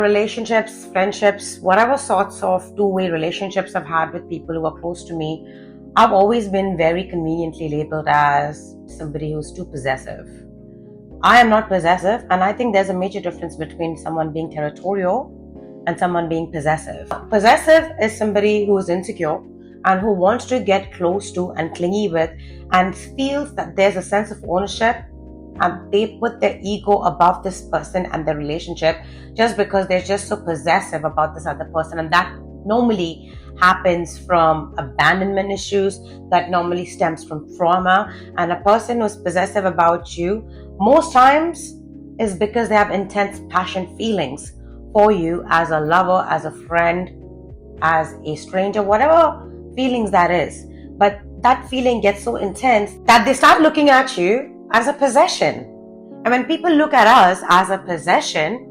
Relationships, friendships, whatever sorts of two-way relationships I've had with people who are close to me, I've always been very conveniently labeled as somebody who's too possessive. I am not possessive, and I think there's a major difference between someone being territorial and someone being possessive. Possessive is somebody who is insecure and who wants to get close to and clingy with and feels that there's a sense of ownership, and they put their ego above this person and their relationship just because they're just so possessive about this other person. And that normally happens from abandonment issues, that normally stems from trauma. And a person who's possessive about you most times is because they have intense passion feelings for you as a lover, as a friend, as a stranger, whatever feelings that is. But that feeling gets so intense that they start looking at you as a possession. And when people look at us as a possession,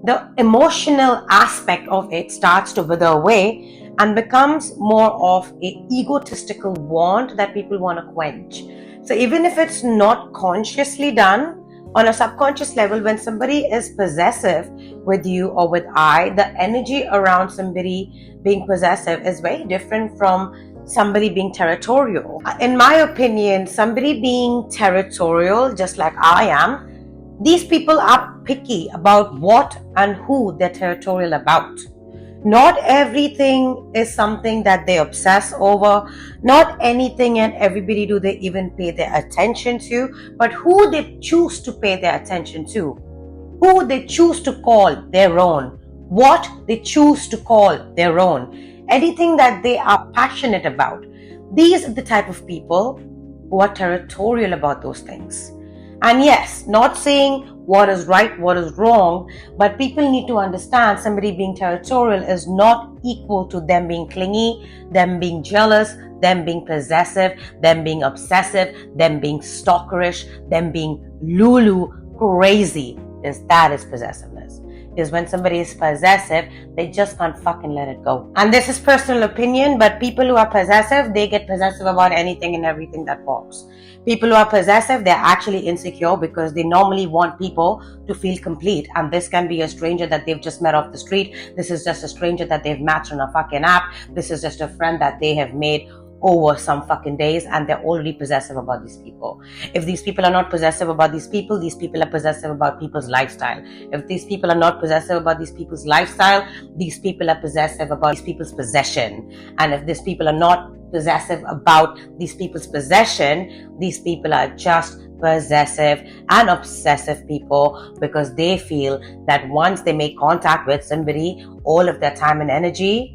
the emotional aspect of it starts to wither away and becomes more of an egotistical want that people want to quench. So even if it's not consciously done, on a subconscious level, when somebody is possessive with you or with the energy around somebody being possessive is very different from somebody being territorial. In my opinion, somebody being territorial, just like I am, these people are picky about what and who they're territorial about. Not everything is something that they obsess over. Not anything and everybody do they even pay their attention to, but who they choose to pay their attention to, who they choose to call their own, what they choose to call their own. Anything that they are passionate about. These are the type of people who are territorial about those things. And yes, not saying what is right, what is wrong, but people need to understand somebody being territorial is not equal to them being clingy, them being jealous, them being possessive, them being obsessive, them being stalkerish, them being Lulu crazy. That is possessiveness. Is when somebody is possessive, they just can't fucking let it go. And this is personal opinion, but people who are possessive, they get possessive about anything and everything that pops. People who are possessive, they're actually insecure because they normally want people to feel complete. And this can be a stranger that they've just met off the street. This is just a stranger that they've matched on a fucking app. This is just a friend that they have made over some fucking days, and they're already possessive about these people. If these people are not possessive about these people are possessive about people's lifestyle. If these people are not possessive about these people's lifestyle, these people are possessive about these people's possession. And if these people are not possessive about these people's possession, these people are just possessive and obsessive people because they feel that once they make contact with somebody, all of their time and energy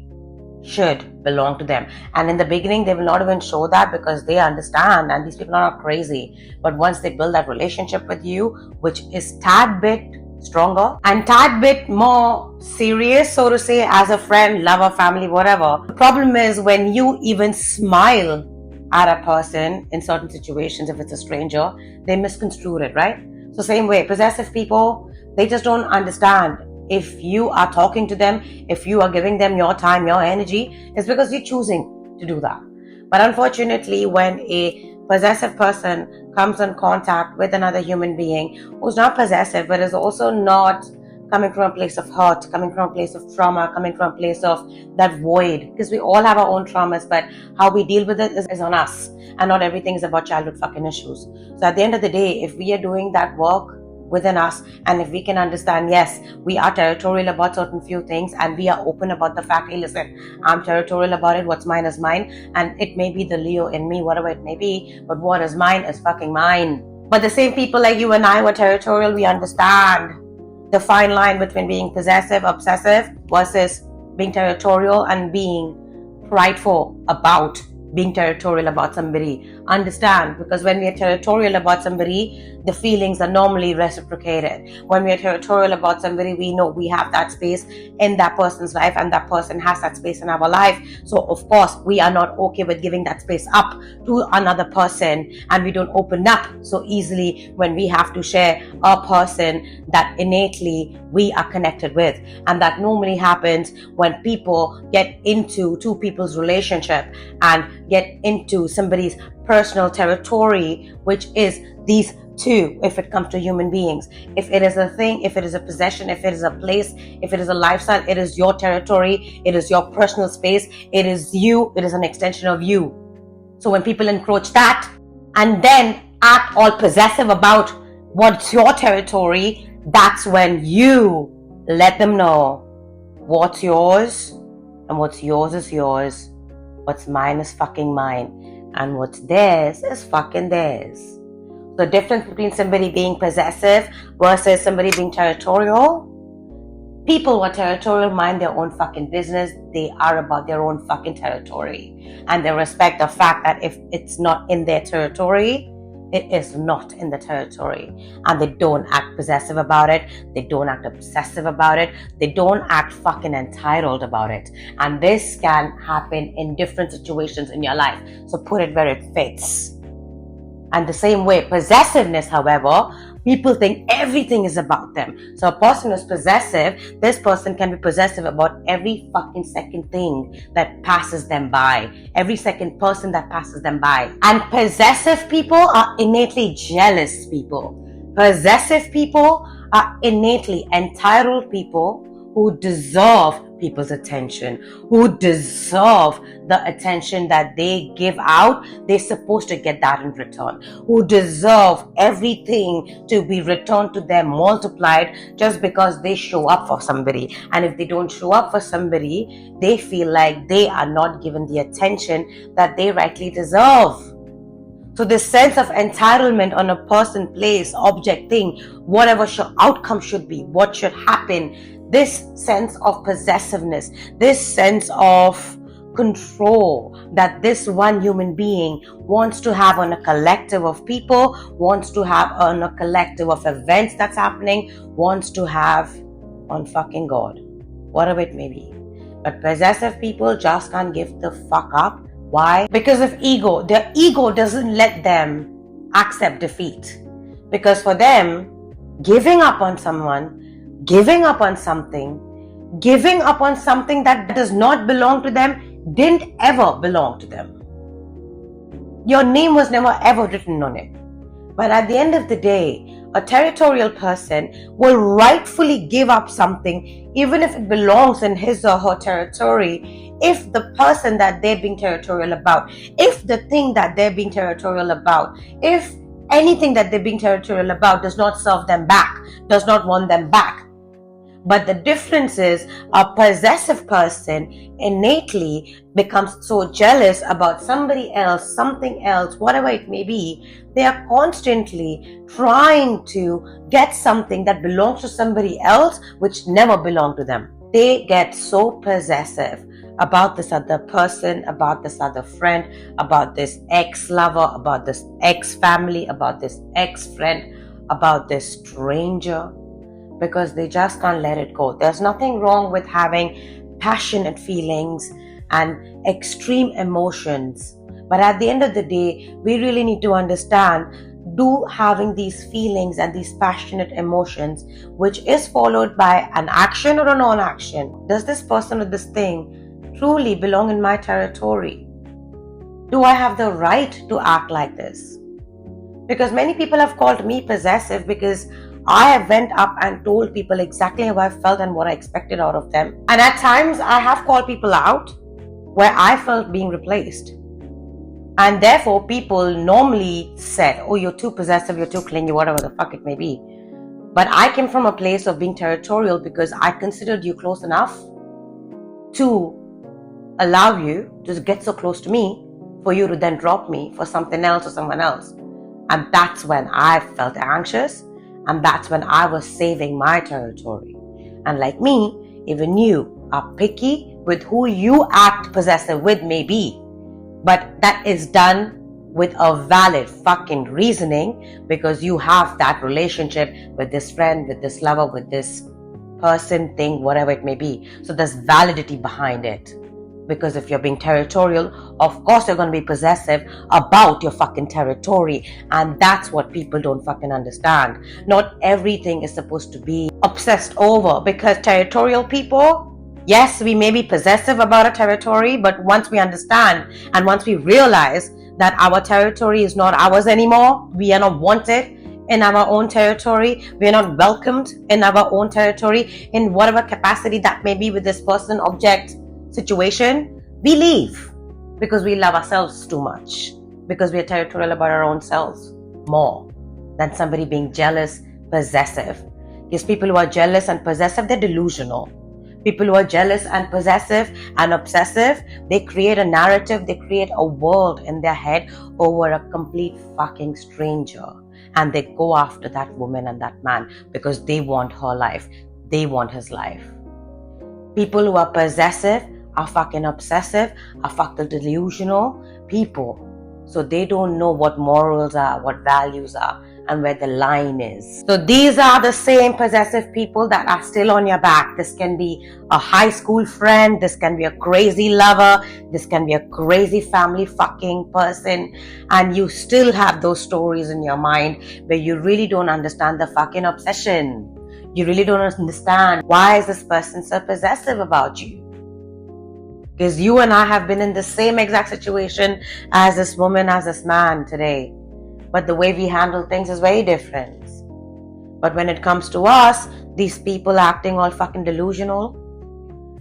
should belong to them. And in the beginning, they will not even show that because they understand, and these people are not crazy. But once they build that relationship with you, which is tad bit stronger and tad bit more serious, so to say, as a friend, lover, family, whatever. The problem is when you even smile at a person in certain situations, if it's a stranger, they misconstrue it, right? So same way, possessive people, they just don't understand. If you are talking to them, if you are giving them your time, your energy, it's because you're choosing to do that. But unfortunately, when a possessive person comes in contact with another human being who's not possessive, but is also not coming from a place of hurt, coming from a place of trauma, coming from a place of that void, because we all have our own traumas, but how we deal with it is on us, and not everything is about childhood fucking issues. So at the end of the day, if we are doing that work within us, and if we can understand, yes, we are territorial about certain few things, and we are open about the fact, hey, listen, I'm territorial about it, what's mine is mine, and it may be the Leo in me, whatever it may be, but what is mine is fucking mine. But the same people like you and I were territorial, we understand the fine line between being possessive, obsessive, versus being territorial and being prideful about being territorial about somebody. Understand, because when we are territorial about somebody, the feelings are normally reciprocated. When we are territorial about somebody, we know we have that space in that person's life, and that person has that space in our life. So of course, we are not okay with giving that space up to another person, and we don't open up so easily when we have to share a person that innately we are connected with. And that normally happens when people get into two people's relationship and get into somebody's personal territory, which is these two. If it comes to human beings, if it is a thing, if it is a possession, if it is a place, if it is a lifestyle, it is your territory, it is your personal space, it is you, it is an extension of you. So when people encroach that and then act all possessive about what's your territory, that's when you let them know what's yours, and what's yours is yours, what's mine is fucking mine, and what's theirs is fucking theirs. The difference between somebody being possessive versus somebody being territorial: people who are territorial mind their own fucking business. They are about their own fucking territory, and they respect the fact that if it's not in their territory, it is not in the territory. And they don't act possessive about it. They don't act obsessive about it. They don't act fucking entitled about it. And this can happen in different situations in your life. So put it where it fits. And the same way, possessiveness, however, people think everything is about them. So a person who's possessive, this person can be possessive about every fucking second thing that passes them by. Every second person that passes them by. And possessive people are innately jealous people. Possessive people are innately entitled people who deserve people's attention, who deserve the attention that they give out. They're supposed to get that in return, who deserve everything to be returned to them multiplied just because they show up for somebody. And if they don't show up for somebody, they feel like they are not given the attention that they rightly deserve. So this sense of entitlement on a person, place, object, thing, whatever outcome should be, what should happen, this sense of possessiveness, this sense of control that this one human being wants to have on a collective of people, wants to have on a collective of events that's happening, wants to have on fucking God, whatever it may be. But possessive people just can't give the fuck up. Why? Because of ego. Their ego doesn't let them accept defeat. Because for them, giving up on someone, giving up on something that does not belong to them, didn't ever belong to them. Your name was never ever written on it. But at the end of the day, a territorial person will rightfully give up something, even if it belongs in his or her territory, if the person that they're being territorial about, if the thing that they're being territorial about, if anything that they're being territorial about does not serve them back, does not want them back. But the difference is, a possessive person innately becomes so jealous about somebody else, something else, whatever it may be. They are constantly trying to get something that belongs to somebody else, which never belonged to them. They get so possessive about this other person, about this other friend, about this ex-lover, about this ex-family, about this ex-friend, about this stranger, because they just can't let it go. There's nothing wrong with having passionate feelings and extreme emotions. But at the end of the day, we really need to understand, do having these feelings and these passionate emotions, which is followed by an action or a non-action, does this person or this thing truly belong in my territory? Do I have the right to act like this? Because many people have called me possessive because I have went up and told people exactly how I felt and what I expected out of them. And at times I have called people out where I felt being replaced. And therefore people normally said, oh, you're too possessive, you're too clingy, whatever the fuck it may be. But I came from a place of being territorial because I considered you close enough to allow you to get so close to me for you to then drop me for something else or someone else. And that's when I felt anxious. And that's when I was saving my territory. And like me, even you are picky with who you act possessive with, maybe. But that is done with a valid fucking reasoning, because you have that relationship with this friend, with this lover, with this person, thing, whatever it may be. So there's validity behind it. Because if you're being territorial, of course you're going to be possessive about your fucking territory. And that's what people don't fucking understand. Not everything is supposed to be obsessed over, because territorial people, yes, we may be possessive about a territory, but once we understand and once we realize that our territory is not ours anymore. We are not wanted in our own territory. We are not welcomed in our own territory in whatever capacity that may be with this person, object, situation. We leave because we love ourselves too much, because we are territorial about our own selves more than somebody being jealous, possessive. Because people who are jealous and possessive, they're delusional. People who are jealous and possessive and obsessive, they create a narrative, they create a world in their head over a complete fucking stranger. And they go after that woman and that man because they want her life. They want his life. People who are possessive are fucking obsessive, are fucking delusional people. So they don't know what morals are, what values are, and where the line is. So these are the same possessive people that are still on your back. This can be a high school friend, this can be a crazy lover, this can be a crazy family fucking person, and you still have those stories in your mind where you really don't understand the fucking obsession. You really don't understand why is this person so possessive about you. Because you and I have been in the same exact situation as this woman, as this man today. But the way we handle things is very different. But when it comes to us, these people acting all fucking delusional,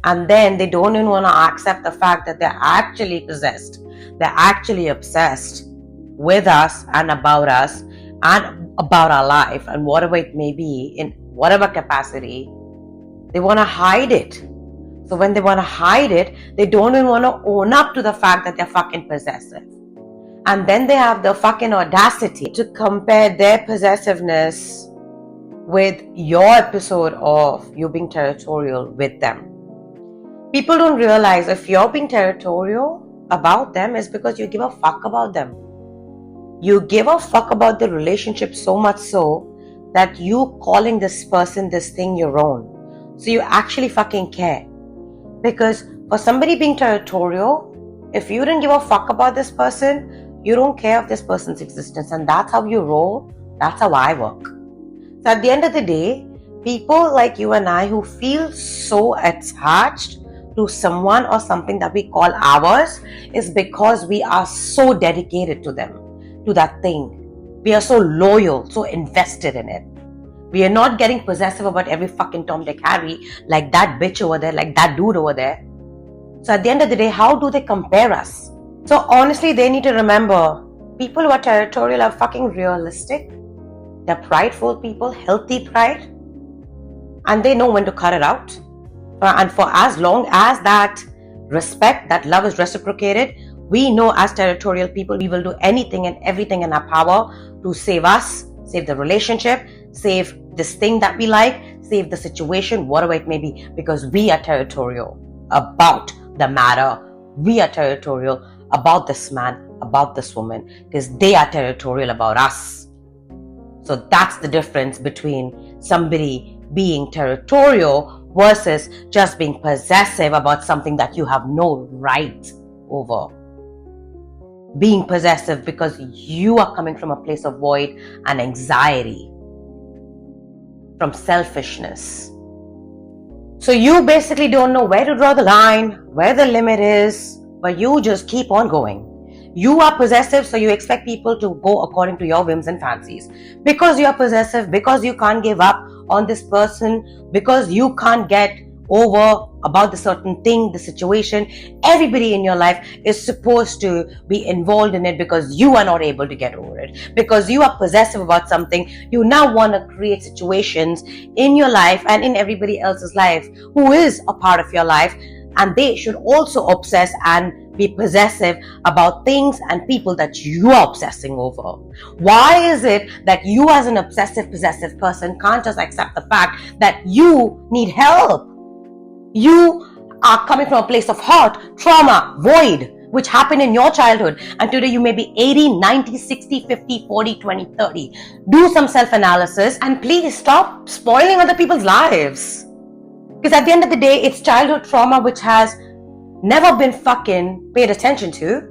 and then they don't even want to accept the fact that they're actually possessed. They're actually obsessed with us and about our life and whatever it may be, in whatever capacity. They want to hide it. So when they want to hide it, they don't even want to own up to the fact that they're fucking possessive. And then they have the fucking audacity to compare their possessiveness with your episode of you being territorial with them. People don't realize if you're being territorial about them, it's because you give a fuck about them. You give a fuck about the relationship so much so that you calling this person, this thing, your own. So you actually fucking care. Because for somebody being territorial, if you didn't give a fuck about this person, you don't care of this person's existence, and that's how you roll. That's how I work. So at the end of the day, people like you and I who feel so attached to someone or something that we call ours is because we are so dedicated to them, to that thing. We are so loyal, so invested in it. We are not getting possessive about every fucking Tom, Dick, Harry, like that bitch over there, like that dude over there. So at the end of the day, how do they compare us? So honestly, they need to remember, people who are territorial are fucking realistic. They're prideful people, healthy pride. And they know when to cut it out. And for as long as that respect, that love is reciprocated, we know as territorial people, we will do anything and everything in our power to save us, save the relationship, save this thing that we like, save the situation, whatever it may be, because we are territorial about the matter. We are territorial about this man, about this woman, because they are territorial about us. So that's the difference between somebody being territorial versus just being possessive about something that you have no right over. Being possessive because you are coming from a place of void and anxiety, from selfishness. So you basically don't know where to draw the line, where the limit is, but you just keep on going. You are possessive, so you expect people to go according to your whims and fancies. Because you are possessive, because you can't give up on this person, because you can't get over about the certain thing, the situation. Everybody in your life is supposed to be involved in it because you are not able to get over it. Because you are possessive about something, you now want to create situations in your life and in everybody else's life who is a part of your life, and they should also obsess and be possessive about things and people that you are obsessing over. Why is it that you as an obsessive possessive person can't just accept the fact that you need help? You are coming from a place of hurt, trauma, void, which happened in your childhood, and today you may be 80, 90, 60, 50, 40, 20, 30. Do some self-analysis and please stop spoiling other people's lives. Because at the end of the day, it's childhood trauma which has never been fucking paid attention to.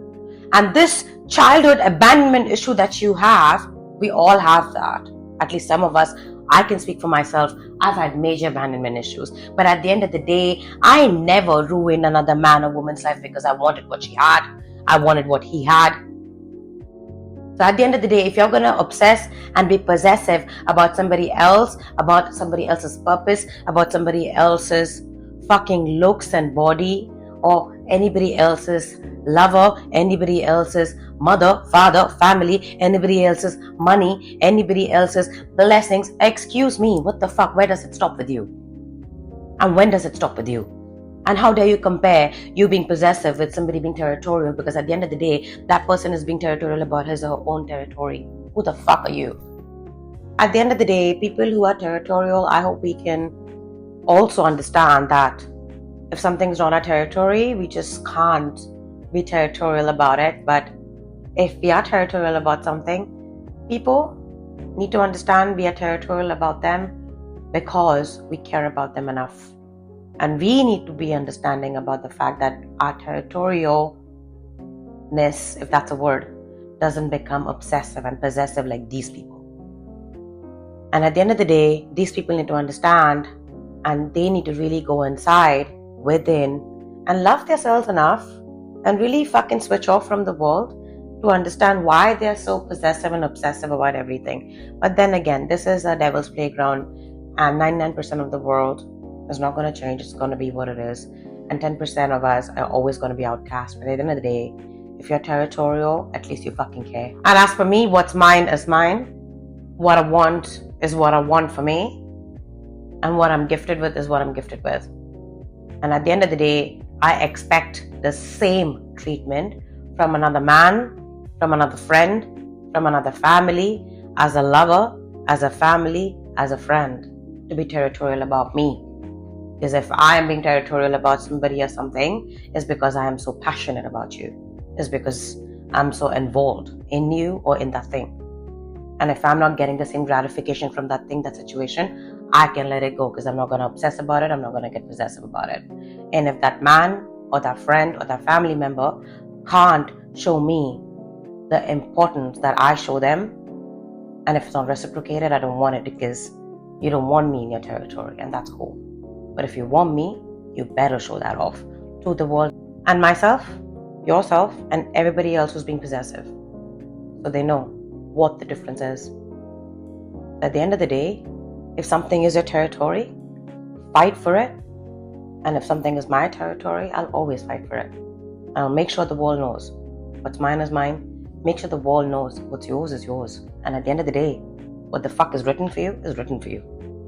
And this childhood abandonment issue that you have, we all have that. At least some of us. I can speak for myself. I've had major abandonment issues. But at the end of the day, I never ruined another man or woman's life because I wanted what she had. I wanted what he had. So at the end of the day, if you're going to obsess and be possessive about somebody else, about somebody else's purpose, about somebody else's fucking looks and body, or anybody else's lover, anybody else's mother, father, family, anybody else's money, anybody else's blessings, excuse me, what the fuck? Where does it stop with you? And when does it stop with you? And how dare you compare you being possessive with somebody being territorial? Because at the end of the day, that person is being territorial about his or her own territory. Who the fuck are you? At the end of the day, people who are territorial, I hope we can also understand that if something's not our territory, we just can't be territorial about it. But if we are territorial about something, people need to understand we are territorial about them because we care about them enough. And we need to be understanding about the fact that our territorialness, if that's a word, doesn't become obsessive and possessive like these people. And at the end of the day, these people need to understand, and they need to really go inside, within, and love themselves enough and really fucking switch off from the world to understand why they're so possessive and obsessive about everything. But then again, this is a devil's playground, and 99% of the world is not going to change. It's going to be what it is. And 10% of us are always going to be outcast. But at the end of the day, if you're territorial, at least you fucking care. And as for me, what's mine is mine. What I want is what I want for me. And what I'm gifted with is what I'm gifted with. And at the end of the day, I expect the same treatment from another man, from another friend, from another family, as a lover, as a family, as a friend, to be territorial about me. Because if I am being territorial about somebody or something, it's because I am so passionate about you. It's because I'm so involved in you or in that thing. And if I'm not getting the same gratification from that thing, that situation, I can let it go because I'm not going to obsess about it. I'm not going to get possessive about it. And if that man or that friend or that family member can't show me the importance that I show them, and if it's not reciprocated, I don't want it because you don't want me in your territory, and that's cool. But if you want me, you better show that off to the world and myself, yourself, and everybody else who's being possessive, so they know what the difference is. At the end of the day, if something is your territory, fight for it. And if something is my territory, I'll always fight for it. I'll make sure the world knows what's mine is mine. Make sure the world knows what's yours is yours. And at the end of the day, what the fuck is written for you is written for you.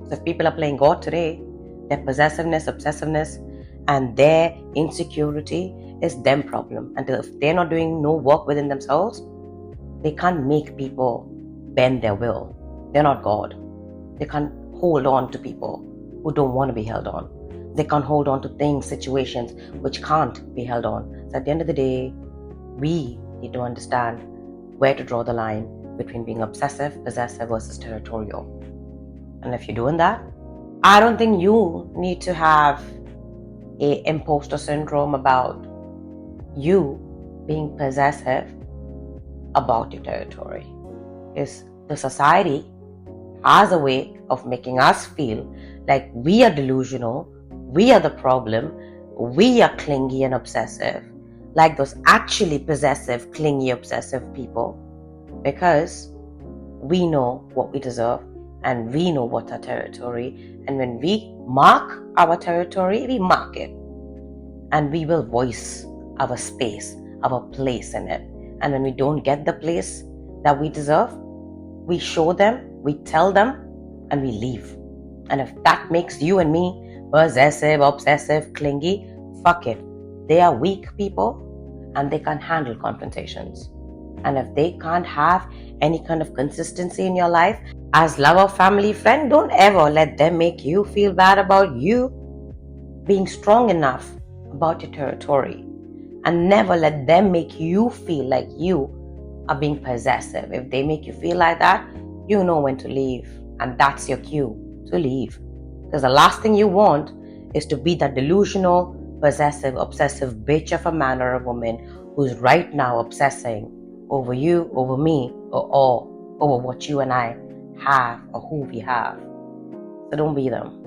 So if people are playing God today, their possessiveness, obsessiveness, and their insecurity is them problem. And if they're not doing no work within themselves, they can't make people bend their will. They're not God. They can't hold on to people who don't want to be held on. They can't hold on to things, situations which can't be held on. So at the end of the day, we need to understand where to draw the line between being obsessive, possessive versus territorial. And if you're doing that, I don't think you need to have a imposter syndrome about you being possessive about your territory. Because the society has a way of making us feel like we are delusional, we are the problem, we are clingy and obsessive, like those actually possessive, clingy, obsessive people, because we know what we deserve and we know what's our territory. And when we mark our territory, we mark it. And we will voice our space, our place in it. And when we don't get the place that we deserve, we show them, we tell them, and we leave. And if that makes you and me possessive, obsessive, clingy, fuck it. They are weak people and they can't handle confrontations. And if they can't have any kind of consistency in your life, as lover, family, friend, don't ever let them make you feel bad about you being strong enough about your territory. And never let them make you feel like you are being possessive. If they make you feel like that, you know when to leave. And that's your cue to leave. Because the last thing you want is to be that delusional, possessive, obsessive bitch of a man or a woman who's right now obsessing over you, over me, or all over what you and I have or who we have. So don't be them.